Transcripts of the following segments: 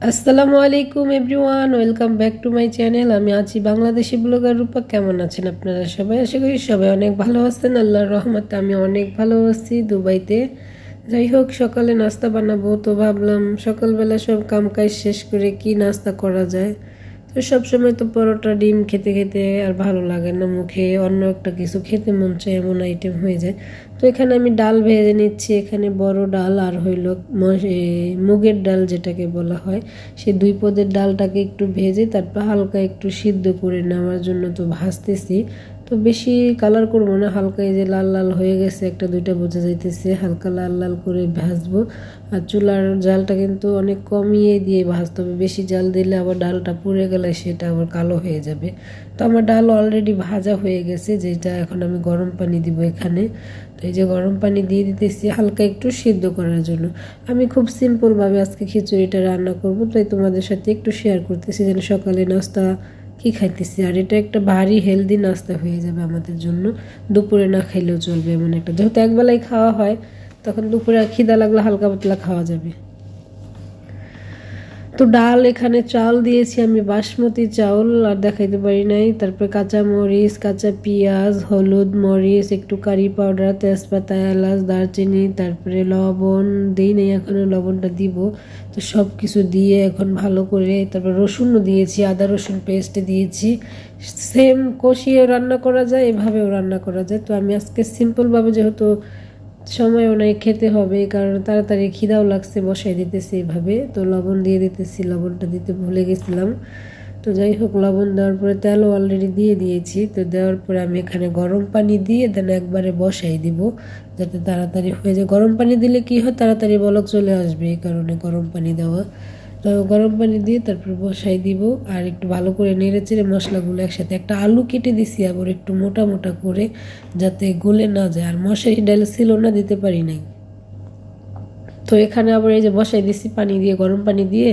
আসসালামু আলাইকুম everyone, welcome back to my channel. আমি আছি বাংলাদেশি ব্লগার রূপা। কেমন আছেন আপনারা সবাই? আশা করি সবাই অনেক ভালো আছেন। আল্লাহর রহমতে আমি অনেক ভালো আছি দুবাইতে। যাই হোক, সকালে নাস্তা বানাবো, তো ভাবলাম সকালবেলা সব কাম কাজ শেষ করে কি নাস্তা করা যায়। তো সবসময় তো পরোটা ডিম খেতে খেতে আর ভালো লাগে না, মুখে অন্য একটা কিছু খেতে মন চায়, এমন আইটেম হয়ে যায়। তো এখানে আমি ডাল ভেজে নিচ্ছি। এখানে বড় ডাল আর হইল মুগের ডাল যেটাকে বলা হয়, সেই দুই পদের ডালটাকে একটু ভেজে তারপর হালকা একটু সিদ্ধ করে নেওয়ার জন্য তো ভাজতেছি। তো বেশি কালার করবো না, হালকা এই যে লাল লাল হয়ে গেছে, একটা দুইটা বোঝা যাইতেছে, হালকা লাল লাল করে ভাজবো। আর চুলার জালটা কিন্তু অনেক কমিয়ে দিয়ে ভাজতে হবে, বেশি জাল দিলে আবার ডালটা পুড়ে গেলে সেটা আবার কালো হয়ে যাবে। তো আমার ডাল অলরেডি ভাজা হয়ে গেছে, যেটা এখন আমি গরম পানি দিব এখানে। তো এই যে গরম পানি দিয়ে দিতেছি হালকা একটু সিদ্ধ করার জন্য। আমি খুব সিম্পলভাবে আজকে খিচুড়িটা রান্না করব, তাই তোমাদের সাথে একটু শেয়ার করতেছি যেন সকালে নাস্তা কি খাইতেছি। আর এটা একটা ভারী হেলদি নাস্তা হয়ে যাবে আমাদের জন্য, দুপুরে না খাইলেও চলবে এমন একটা, যেহেতু একবেলাই খাওয়া হয় তখন দুপুরে খিদা লাগলে হালকা পাতলা খাওয়া যাবে। তো ডাল এখানে চাল দিয়েছি আমি বাসমতি চাউল, আর দেখাইতে পারি নাই। তারপরে কাঁচা মরিচ, কাঁচা পেঁয়াজ, হলুদ, মরিচ, একটু কারি পাউডার, তেজপাতা, এলাচ, দারচিনি, তারপরে লবণ দিই নেই, এখনো লবণটা দিব। তো সব কিছু দিয়ে এখন ভালো করে, তারপর রসুনও দিয়েছি, আদা রসুন পেস্ট দিয়েছি। সেম কষিয়ে রান্না করা যায়, এভাবেও রান্না করা যায়। তো আমি আজকে সিম্পলভাবে, যেহেতু সময়ও নাই, খেতে হবে, কারণ তাড়াতাড়ি খিদাও লাগছে, বসাই দিতেছি এভাবে। তো লবণ দিয়ে দিতেছি, লবণটা দিতে ভুলে গেছিলাম। তো যাই হোক, লবণ দেওয়ার পরে তেলও অলরেডি দিয়ে দিয়েছি। তো দেওয়ার পরে আমি এখানে গরম পানি দিয়ে দেন একবারে বসাই দিব, যাতে তাড়াতাড়ি হয়ে যায়। গরম পানি দিলে কি হয়, তাড়াতাড়ি বলক চলে আসবে, এই কারণে গরম পানি দেওয়া। তো গরম পানি দিয়ে তারপর বসাই দিব, আর একটু ভালো করে নেড়ে চেড়ে মশলাগুলো একসাথে, একটা আলু কেটে দিছি আবার একটু মোটা মোটা করে, যাতে গলে না যায়। আর মশারি ডাল ছিল না, দিতে পারি নাই। তো এখানে আবার এই যে বসাই দিছি পানি দিয়ে, গরম পানি দিয়ে।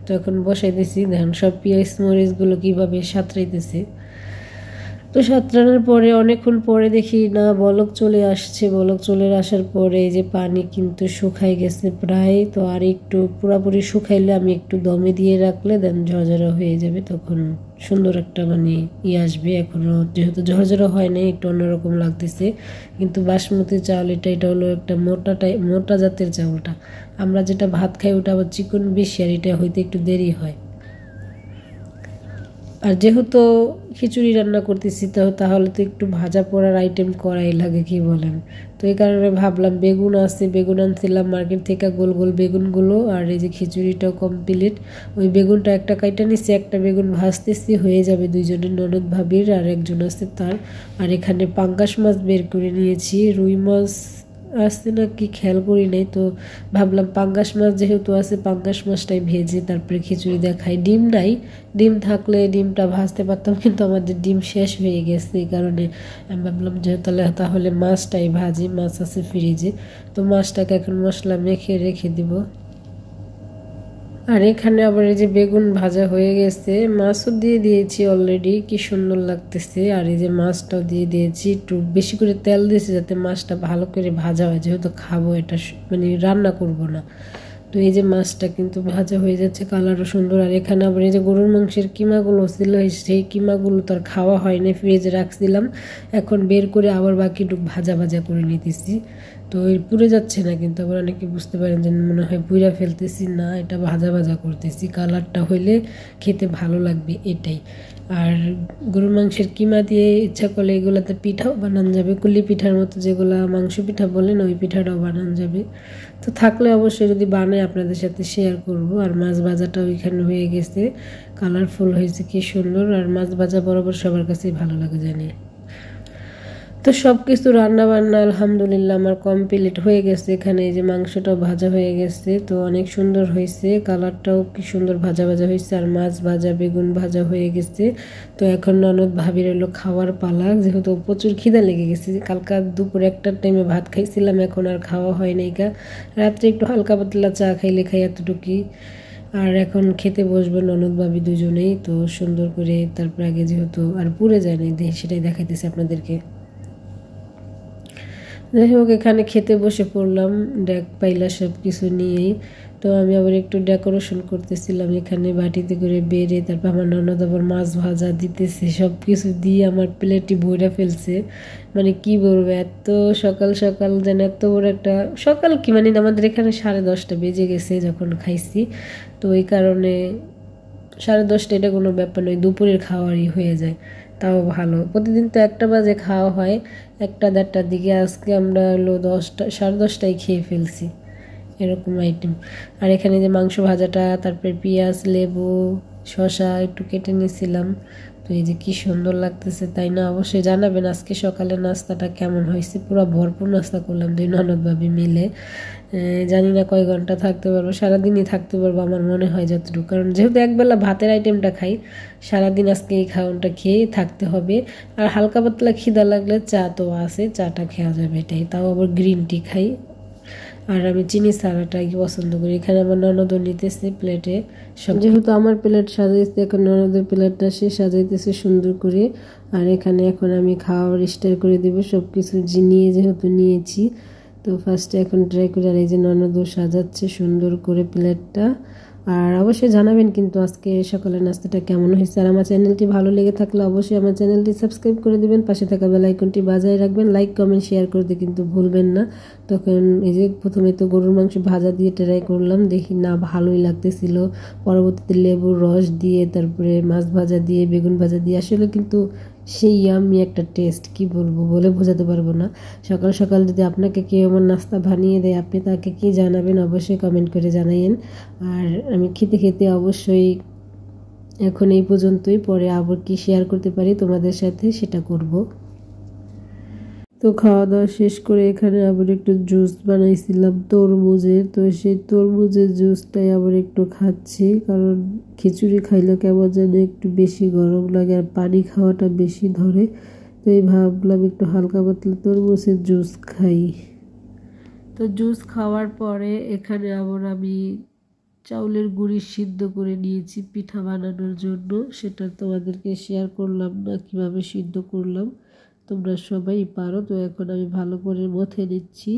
তো এখন বসাই দিছি, দেখেন সব পেঁয়াজ মরিচগুলো কীভাবে সাঁতরাইতেছে। তো সাঁতরানোর পরে অনেকক্ষণ পরে দেখি না বলক চলে আসছে। বলক চলে আসার পরে এই যে পানি কিন্তু শুকাই গেছে প্রায়। তো আর একটু পুরাপুরি শুকাইলে আমি একটু দমে দিয়ে রাখলে দেন ঝরঝরা হয়ে যাবে, তখন সুন্দর একটা মানে আসবে। এখনও যেহেতু ঝরঝরা হয় নাই, একটু অন্যরকম লাগতেছে। কিন্তু বাসমতি চাউল এটা হলো একটা মোটা জাতের চাউলটা। আমরা যেটা ভাত খাই ওটা আবার চিকন বেশি, আর এটা হইতে একটু দেরি হয়। আর যেহেতু খিচুড়ি রান্না করতেছি, তাহলে তো একটু ভাজা পোড়ার আইটেম করাই লাগে, কি বলেন? তো এই কারণে ভাবলাম বেগুন আছে, বেগুন আনছিলাম মার্কেট থেকে, গোল গোল বেগুনগুলো। আর এই যে খিচুড়িটাও কমপ্লিট, ওই বেগুনটা একটা কাইটা নিচ্ছি, একটা বেগুন ভাজতেছি, হয়ে যাবে দুইজনের, ননদ ভাবির আর একজন আছে তার। আর এখানে পাঙ্গাস মাছ বের করে নিয়েছি, রুই মাছ আসছে না কি খেয়াল করি নাই। তো ভাবলাম পাঙ্গাস মাছ যেহেতু আছে, পাঙ্গাস মাছটাই ভেজে তারপরে খিচুড়ি দেখাই। ডিম নাই, ডিম থাকলে ডিমটা ভাজতে পারতাম, কিন্তু আমাদের ডিম শেষ হয়ে গেছে, এই কারণে আমি ভাবলাম যে তাহলে মাছটাই ভাজি, মাছ আছে ফ্রিজে। তো মাছটাকে এখন মশলা মেখে রেখে দিব। আর এখানে আবার এই যে বেগুন ভাজা হয়ে গেছে, মাছও দিয়ে দিয়েছি অলরেডি, কি সুন্দর লাগতেছে। আর এই যে মাছটাও দিয়ে দিয়েছি, একটু বেশি করে তেল দিয়েছি যাতে মাছটা ভালো করে ভাজা হয়, যেহেতু খাবো এটা, মানে রান্না করব না। তো এই যে মাছটা কিন্তু ভাজা হয়ে যাচ্ছে, কালারও সুন্দর। আর এখানে আবার এই যে গরুর মাংসের কিমাগুলো ছিল, সেই কিমাগুলো তো আর খাওয়া হয়নি, ফ্রিজে রাখছিলাম, এখন বের করে আবার বাকিটুকু ভাজা ভাজা করে নিতেছি। তো পুড়ে যাচ্ছে না, কিন্তু আবার অনেকে বুঝতে পারেন যে মনে হয় পুড়া ফেলতেছি, না, এটা ভাজা ভাজা করতেছি, কালারটা হইলে খেতে ভালো লাগবে এটাই। আর গরুর মাংসের কিমা দিয়ে ইচ্ছা করলে এগুলোতে পিঠাও বানানো যাবে, কুলি পিঠার মতো, যেগুলো মাংস পিঠা বলেন, ওই পিঠাটাও বানানো যাবে। তো থাকলে অবশ্যই যদি বানায় আপনাদের সাথে শেয়ার করব। আর মাছ ভাজাটাও এখানে হয়ে গেছে, কালারফুল হয়েছে, কি সুন্দর। আর মাছ ভাজা বরাবর সবার কাছেই ভালো লাগে জানি। তো সব কিছু রান্না বান্না আলহামদুলিল্লাহ আমার কমপ্লিট হয়ে গেছে। এখানে এই যে মাংসটাও ভাজা হয়ে গেছে, তো অনেক সুন্দর হয়েছে, কালারটাও কি সুন্দর ভাজা ভাজা হয়েছে। আর মাছ ভাজা, বেগুন ভাজা হয়ে গেছে। তো এখন ননদ ভাবির এলো খাওয়ার পালা, যেহেতু প্রচুর খিদা লেগে গেছে। কালকা দুপুরে একটার টাইমে ভাত খাইছিলাম, এখন আর খাওয়া হয় নাই, রাত্রে একটু হালকা পাতলা চা খাইলে খাই এতটুকুই। আর এখন খেতে বসবে ননদ ভাবি দুজনেই। তো সুন্দর করে তারপর আগে যেহেতু আর পুড়ে যায় না, সেটাই দেখাইতেছি আপনাদেরকে। যাই হোক, এখানে খেতে বসে পড়লাম, ডেক পাইলা সব কিছু নিয়েই। তো আমি আবার একটু ডেকোরেশন করতেছিলাম এখানে বাটিতে করে বেড়ে, তারপর আমার ননদ আবার মাছ ভাজা দিতেছে, সব কিছু দিয়ে আমার প্লেটটি ভরে ফেলছে। মানে কি বলবো, এত সকাল সকাল যেন এত বড় একটা সকাল কি মানে আমাদের এখানে 10:30 বেজে গেছে যখন খাইছি। তো এই কারণে 10:30 এটা কোনো ব্যাপার নয়, দুপুরের খাওয়ারই হয়ে যায়, তাও ভালো। প্রতিদিন তো 1টা বাজে খাওয়া হয়, 1টা-1:30টার দিকে, আজকে আমরা হলো 10টা 10:30টায় খেয়ে ফেলছি এরকম আইটেম। আর এখানে যে মাংস ভাজাটা, তারপরে পেঁয়াজ, লেবু, শসা একটু কেটে নিয়েছিলাম। তো এই যে কি সুন্দর লাগতেছে তাই না? অবশ্যই জানাবেন আজকে সকালের নাস্তাটা কেমন হয়েছে। পুরো ভরপুর নাস্তা করলাম 2 ননদ ভাবি মিলে। জানি না কয় ঘন্টা থাকতে পারবো, সারাদিনই থাকতে পারবো আমার মনে হয় যতটুকু, কারণ যেহেতু একবেলা ভাতের আইটেমটা খাই, সারাদিন আজকে এই খাওয়ানটা খেয়েই থাকতে হবে। আর হালকা পাতলা খিদা লাগলে চা তো আছে, চাটা খাওয়া যাবে, এটাই, তাও আবার গ্রিন টি খাই। আর আমি চিনি ছাড়াটাই পছন্দ করি। এখানে আমার ননদও নিতেছে প্লেটে সব, যেহেতু আমার প্লেট সাজাইছে, এখন ননদের প্লেটটা সে সাজাইতেছে সুন্দর করে। আর এখানে এখন আমি খাওয়ার স্টার্ট করে দেবো, সব কিছু নিয়ে যেহেতু নিয়েছি। তো ফার্স্টে এখন ট্রাই করে, আর এই যে ননদও সাজাচ্ছে সুন্দর করে প্লেটটা। আর অবশ্যই জানাবেন কিন্তু আজকে সকালের নাস্তাটা কেমন হয়েছে। আর আমার চ্যানেলটি ভালো লেগে থাকলে অবশ্যই আমার চ্যানেলটি সাবস্ক্রাইব করে দেবেন, পাশে থাকা বেল আইকনটি বাজায় রাখবেন, লাইক কমেন্ট শেয়ার করতে কিন্তু ভুলবেন না। তখন এই যে প্রথমে তো গরুর মাংস ভাজা দিয়ে ট্রাই করলাম, দেখি না ভালোই লাগতেছিল। পরবর্তীতে লেবুর রস দিয়ে, তারপরে মাছ ভাজা দিয়ে, বেগুন ভাজা দিয়ে, আসলে কিন্তু সেই ইয়াম্মি একটা টেস্ট, কি বলবো, বলে বোঝাতে পারবো না। সকাল সকাল যদি আপনাকে কেউ আমার নাস্তা বানিয়ে দেয়, আপনি তাকে কি জানাবেন অবশ্যই কমেন্ট করে জানাইন। আর আমি খেতে খেতে অবশ্যই এখন এই পর্যন্তই, পরে আবার কি শেয়ার করতে পারি তোমাদের সাথে সেটা করব। তো খাওয়া দাওয়া শেষ করে এখানে আবার একটু জুস বানাইছিলাম তরমুজের, তো সেই তরমুজের জুসটাই আবার একটু খাচ্ছি, কারণ খিচুড়ি খাইলে কেমন যেন একটু বেশি গরম লাগে আর পানি খাওয়াটা বেশি ধরে। তো এই ভাবলাম একটু হালকা পাতলা তরমুজের জুস খাই। তো জুস খাওয়ার পরে এখানে আবার আমি চাউলের গুঁড়ি সিদ্ধ করে নিয়েছি পিঠা বানানোর জন্য, সেটা তোমাদেরকে শেয়ার করলাম না কিভাবে সিদ্ধ করলাম, তোমরা সবাই পারো। তো এখন আমি ভালো করে মথে নিচ্ছি।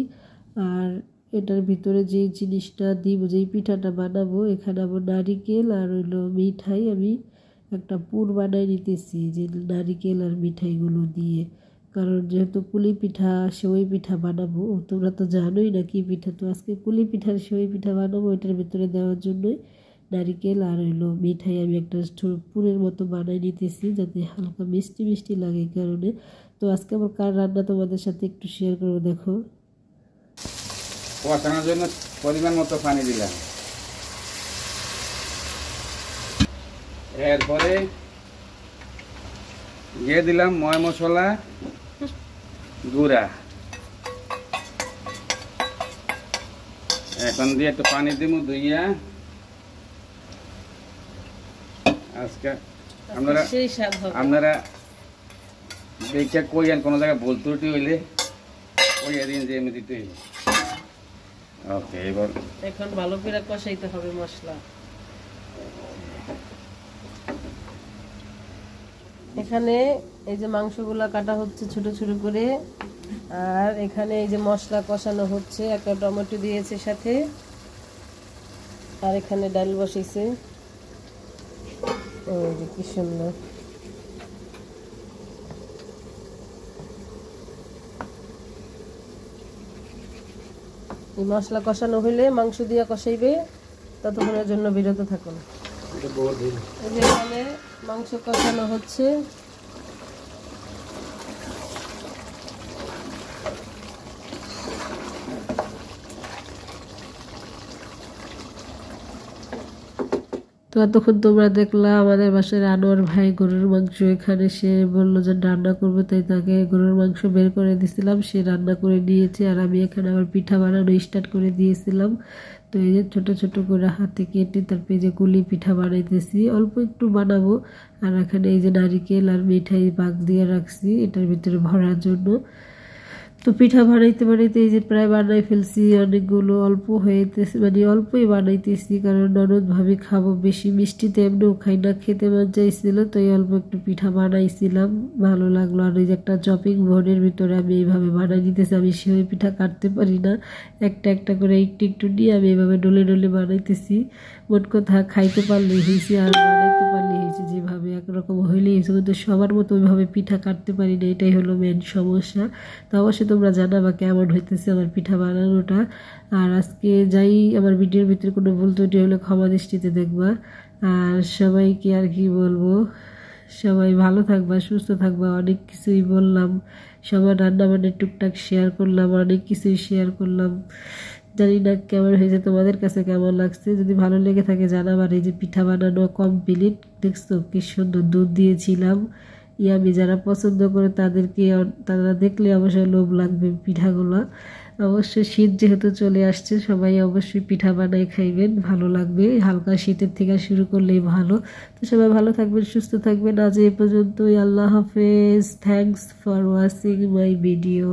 আর এটার ভিতরে যেই জিনিসটা দিব, যেই পিঠাটা বানাবো, এখানে আবার নারিকেল আর হইলো মিঠাই আমি একটা পুর বানাই নিতেছি, যে নারিকেল আর মিঠাইগুলো দিয়ে। কারণ যেহেতু কুলি পিঠা সেওই পিঠা বানাবো, তোমরা তো জানোই না কি পিঠা, তো আজকে কুলি পিঠার সেওই পিঠা বানাবো, এটার ভিতরে দেওয়ার জন্যই নারিকেল আর হইলো মিঠাই আমি একটা পুরের মতো বানাই নিতেছি, যাতে হালকা মিষ্টি মিষ্টি লাগে এই কারণে। তো আজকে আমার কার রান্না তোমাদের সাথে একটু শেয়ার করবো। দেখো, কষানোর জন্য পরিমাণ মতো পানি দিলাম, এরপরে দিয়ে দিলাম ময় মশলা গুঁড়া, এখন দিয়ে একটু পানি দিব ধুইয়া। আজকে আপনারা দেখে কইয়েন, কোনো জায়গায় ভুল ত্রুটি হইলে কইয়া দিন যে এমনি দিতে। ওকে, এবার এখন ভালো করে কষাইতে হবে মশলা। এখানে এই যে মাংসগুলা কাটা হচ্ছে ছোট ছোট করে, আর এখানে এই যে মশলা কষানো হচ্ছে, একটা টমেটো দিয়েছে সাথে, আর এখানে ডাল বসেছে, এই যে কি সুন্দর। এই মশলা কষানো হইলে মাংস দিয়ে কষাইবে, ততক্ষণের জন্য বিরত থাকুন। এখানে মাংস কষানো হচ্ছে, তো এতক্ষণ তোমরা দেখলা আমাদের বাসার আনোয়ার ভাই গরুর মাংস, এখানে সে বললো যে রান্না করবে, তাই তাকে গরুর মাংস বের করে দিয়েছিলাম, সে রান্না করে নিয়েছে। আর আমি এখানে আবার পিঠা বানানো স্টার্ট করে দিয়েছিলাম। তো এই যে ছোট ছোট করে হাতে কেটে তারপরে যে কুলি পিঠা বানাইতেছি, অল্প একটু বানাবো। আর এখানে এই যে নারিকেল আর মিঠাই পাক দিয়ে রাখছি এটার ভিতরে ভরার জন্য। তো পিঠা বানাইতে বানাইতে এই যে প্রায় বানাই ফেলছি অনেকগুলো, অল্প হইতেছে মানে অল্পই বানাইতেছি, কারণ ননদ ভাবি খাবো, বেশি মিষ্টি তো এমনিও খাই না, খেতে মন চাইছিল, তো এই অল্প একটু পিঠা বানাইছিলাম, ভালো লাগলো। আর ওই যে একটা চপিং বোর্ডের ভিতরে আমি এইভাবে বানাই নিতেছি, আমি সেওই পিঠা কাটতে পারি না, একটা একটা করে একটু একটু নিয়ে আমি এইভাবে ডলে ডলে বানাইতেছি। মোট কথা খাইতে পারলেই হয়েছে আর বানাইতে পারলেই হয়েছে, যেভাবে একরকম হইলেই হয়েছে, কিন্তু সবার মতো ওইভাবে পিঠা কাটতে পারি না, এটাই হলো মেন সমস্যা। তো অবশ্যই তোমরা জানাবা কেমন হইতেছে আমার পিঠা বানানোটা। আর আজকে যাই আমার ভিডিওর ভিতরে কোনো ভুল ত্রুটি হলে ক্ষমা দৃষ্টিতে দেখবা। আর সবাইকে আর কি বলবো, সবাই ভালো থাকবা, সুস্থ থাকবা। অনেক কিছুই বললাম, সবার রান্না মানে টুকটাক শেয়ার করলাম, অনেক কিছুই শেয়ার করলাম। জানি না কেমন হয়েছে, তোমাদের কাছে কেমন লাগছে, যদি ভালো লেগে থাকে জানাবার। এই যে পিঠা বানানো কমপ্লিট, দেখছো কি সুন্দর দুধ দিয়েছিলাম, ইয়ামি যারা পছন্দ করে তারা দেখলে অবশ্যই লোভ লাগবে পিঠাগুলো। অবশ্যই শীত যেহেতু চলে আসছে, সবাই অবশ্যই পিঠা বানাই খাইবেন, ভালো লাগবে, হালকা শীতের থেকে শুরু করলেই ভালো। তো সবাই ভালো থাকবেন, সুস্থ থাকবেন। আজ এই পর্যন্তই, আল্লাহ হাফেজ। Thanks for watching my video.